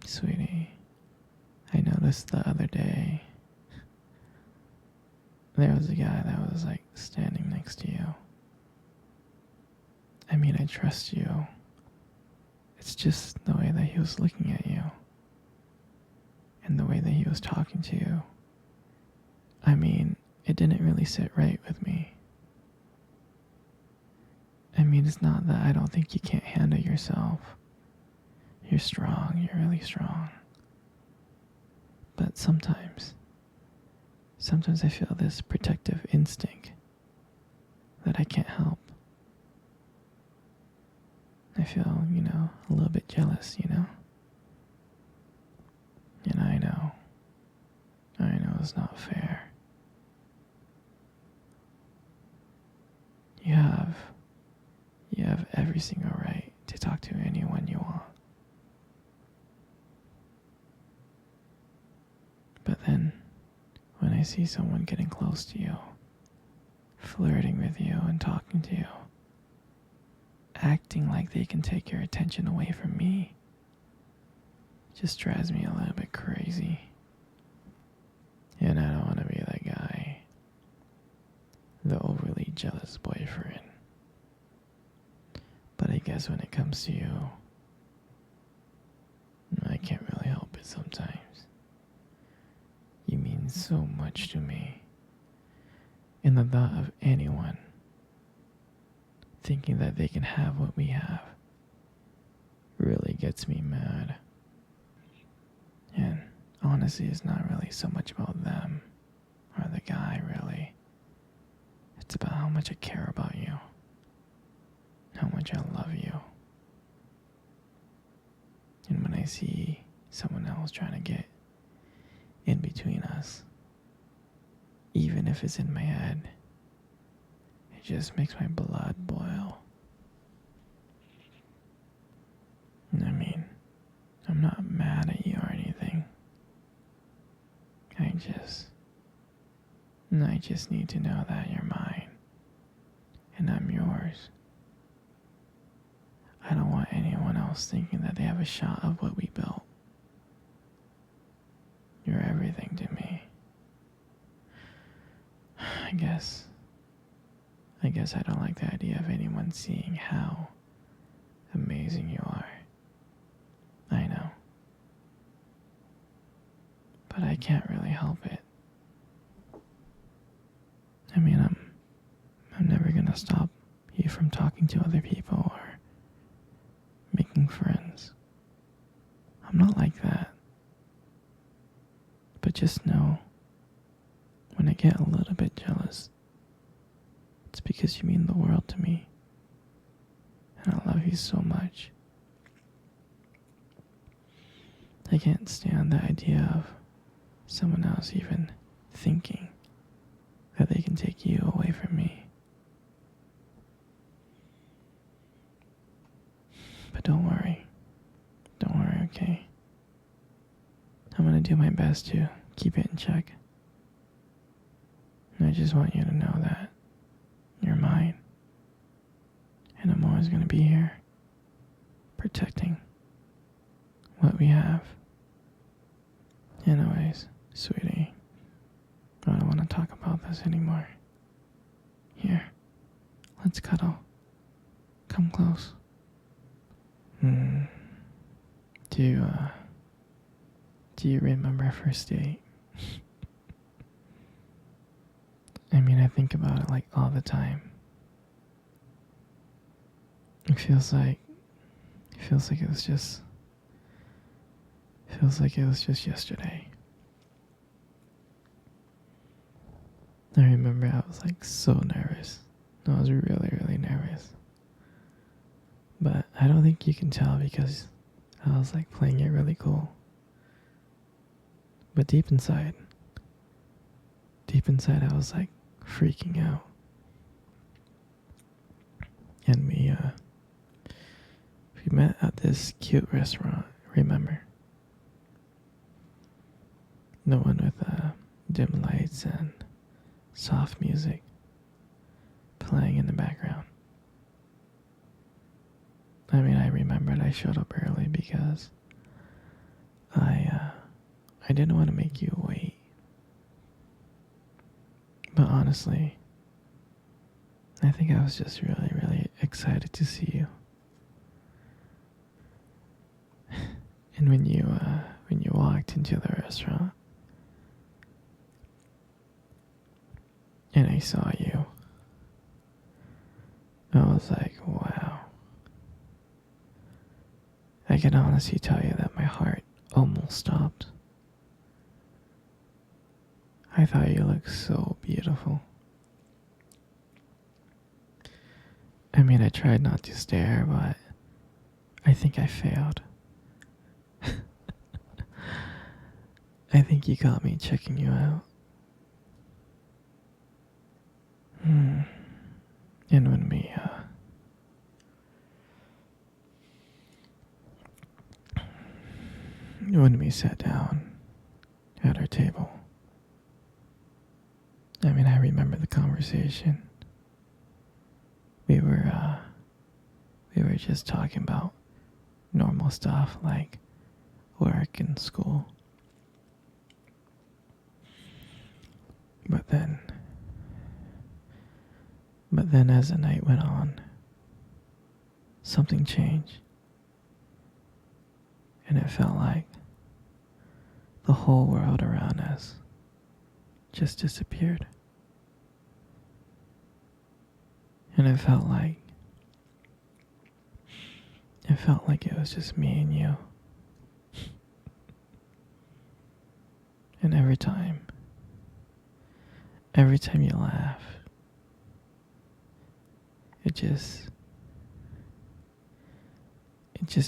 Sweetie, I noticed the other day there was a guy that was like standing next to you. I mean, I trust you. It's just the way that he was looking at you and the way that he was talking to you. I mean, it didn't really sit right with me. I mean, it's not that I don't think you can't handle yourself. You're strong, you're really strong. But sometimes I feel this protective instinct that I can't help. I feel, a little bit jealous, And I know it's not fair. You have every single right to talk to anyone you want. But then, when I see someone getting close to you, flirting with you and talking to you, acting like they can take your attention away from me, it just drives me a little bit crazy. And I don't want to be that guy, the overly jealous boyfriend. But I guess when it comes to you, I can't really help it sometimes. You mean so much to me. And the thought of anyone thinking that they can have what we have really gets me mad. And honestly, it's not really so much about them or the guy, really. It's about how much I care about you, how much I love you. And when I see someone else trying to get in between us, even if it's in my head, it just makes my blood boil. I mean, I'm not mad at you or anything. I just need to know that you're mine and I'm yours. I don't want anyone else thinking that they have a shot of what we built. You're everything to me. I guess I don't like the idea of anyone seeing how amazing you are. I know. But I can't really help it. I mean, I'm never gonna stop you from talking to other people or making friends. I'm not like that. But just know, when I get a little bit jealous, it's because you mean the world to me. And I love you so much. I can't stand the idea of someone else even thinking that they can take you away from me. But don't worry, okay? I'm gonna do my best to keep it in check. And I just want you to know that you're mine. And I'm always gonna be here, protecting what we have. Anyways, sweetie, I don't want to talk about this anymore. Here, let's cuddle. Come close. Do you remember our first date? I mean, I think about it like all the time. It feels like it was just yesterday. I remember I was like so nervous. I was really, really nervous. But I don't think you can tell because I was like playing it really cool. But deep inside I was like freaking out. And we met at this cute restaurant, remember? The one with dim lights and soft music playing in the background. I mean, I remembered I showed up early because I didn't want to make you wait. But honestly, I think I was just really, really excited to see you. And when you walked into the restaurant and I saw you, I was like, wow. I can honestly tell you that my heart almost stopped. I thought you looked so beautiful. I mean, I tried not to stare, but I think I failed. I think you got me checking you out. And when we sat down at our table, I mean, I remember the conversation. We were just talking about normal stuff like work and school. But then as the night went on, something changed. And it felt like the whole world around us just disappeared. And it felt like it was just me and you. And every time you laugh, it just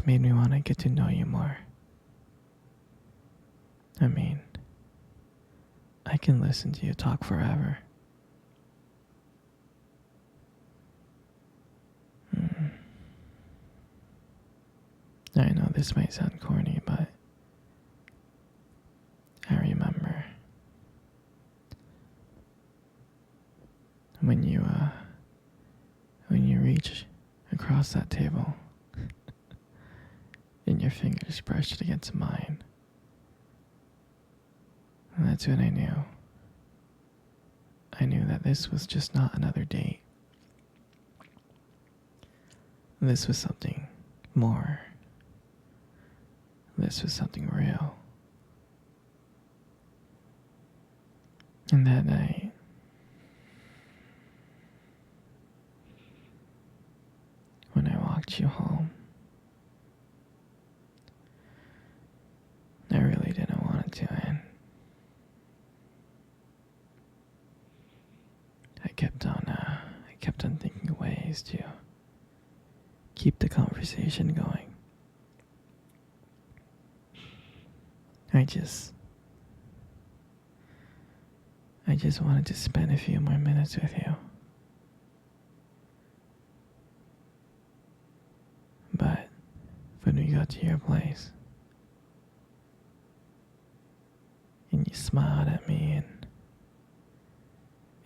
made me want to get to know you more. I mean, I can listen to you talk forever. I know this might sound corny, but I remember when you reach across that table and your fingers brushed against mine. And that's when I knew. I knew that this was just not another date. This was something more. This was something real. And that night, when I walked you home, I really didn't want it to end. I kept on thinking of ways to keep the conversation going. I just wanted to spend a few more minutes with you. But when we got to your place, and you smiled at me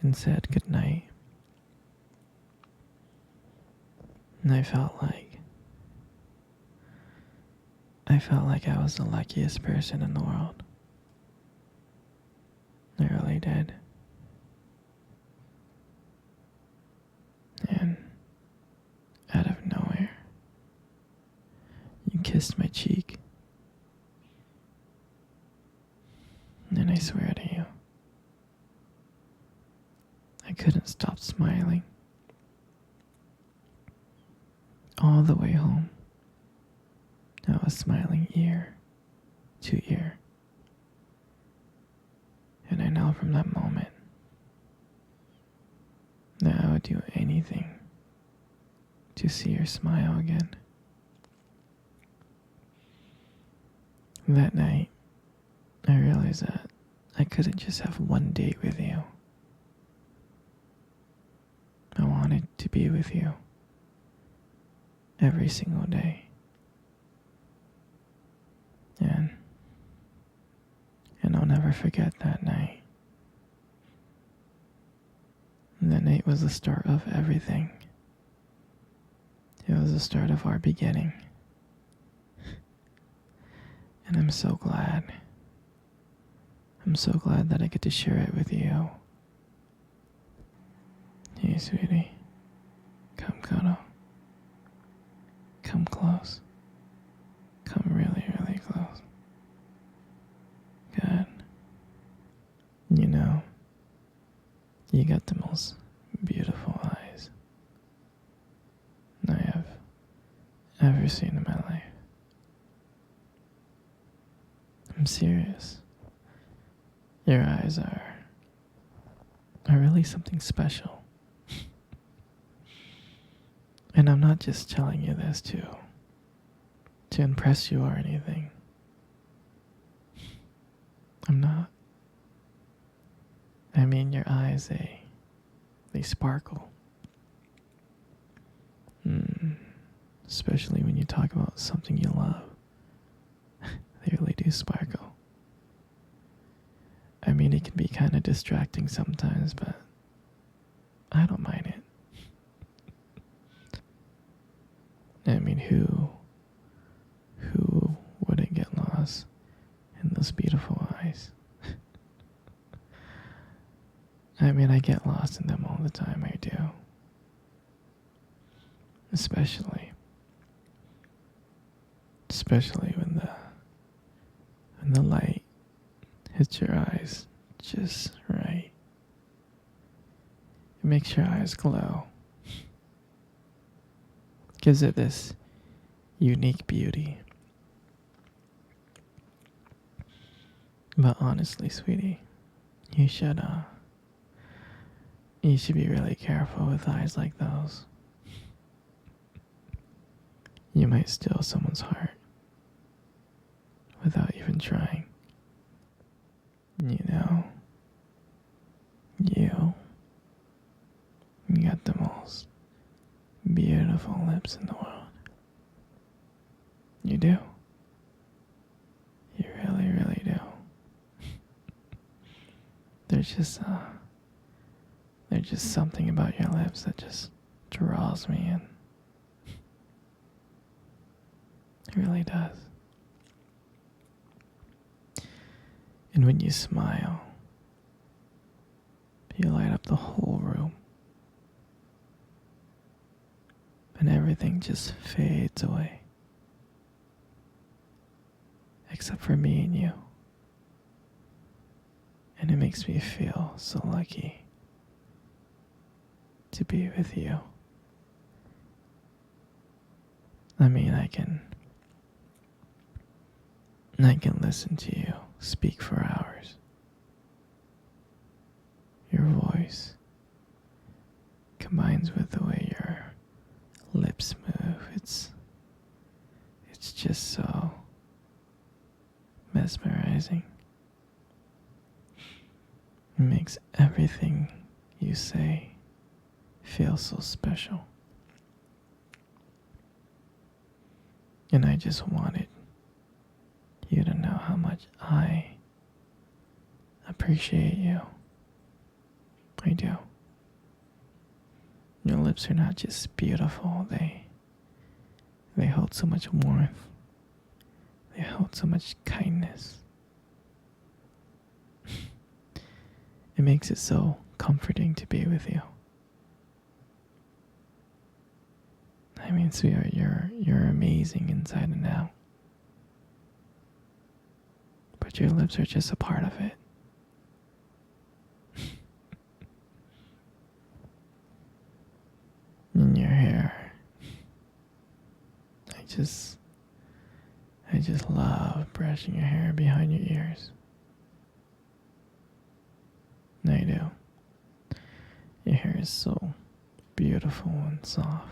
and said goodnight, and I felt like I was the luckiest person in the world. I really did. And out of nowhere, you kissed my cheek. And I swear to you, I couldn't stop smiling. All the way home, I was smiling ear to ear. And I know from that moment that I would do anything to see your smile again. That night, I realized that I couldn't just have one date with you. I wanted to be with you every single day. And I'll never forget that night. That night was the start of everything. It was the start of our beginning. And I'm so glad. I'm so glad that I get to share it with you. Hey, sweetie. Come cuddle. Come close. Come really, really close. Good. You know, you got the most beautiful eyes I have ever seen in my life. I'm serious. Your eyes are really something special. And I'm not just telling you this to impress you or anything. I'm not. I mean, your eyes, they sparkle. Especially when you talk about something you love. They really do sparkle. I mean, it can be kind of distracting sometimes, but I don't mind it. I mean, who wouldn't get lost in those beautiful eyes? I mean, I get lost in them all the time, I do. Especially when the light hits your eyes just right. It makes your eyes glow. Gives it this unique beauty. But honestly, sweetie, you should be really careful with eyes like those. You might steal someone's heart without even trying. You know, you got the most beautiful lips in the world. You do. You really, really do. There's just something about your lips that just draws me in. It really does. And when you smile, you light up the whole room. And everything just fades away. Except for me and you. And it makes me feel so lucky to be with you. I mean, I can listen to you speak for hours. Your voice combines with the way your lips move. It's just so mesmerizing. It makes everything you say feel so special. And I just wanted you to know how much I appreciate you. I do. Your lips are not just beautiful, they hold so much warmth. They hold so much kindness. It makes it so comforting to be with you. I mean, sweetheart, you're amazing inside and out. But your lips are just a part of it. And your hair. I just love brushing your hair behind your ears. I do. Your hair is so beautiful and soft.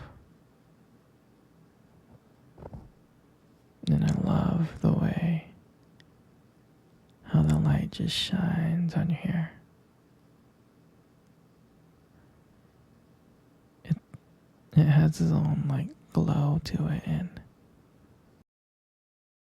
And I love the way how the light just shines on your hair. It has its own glow to it, and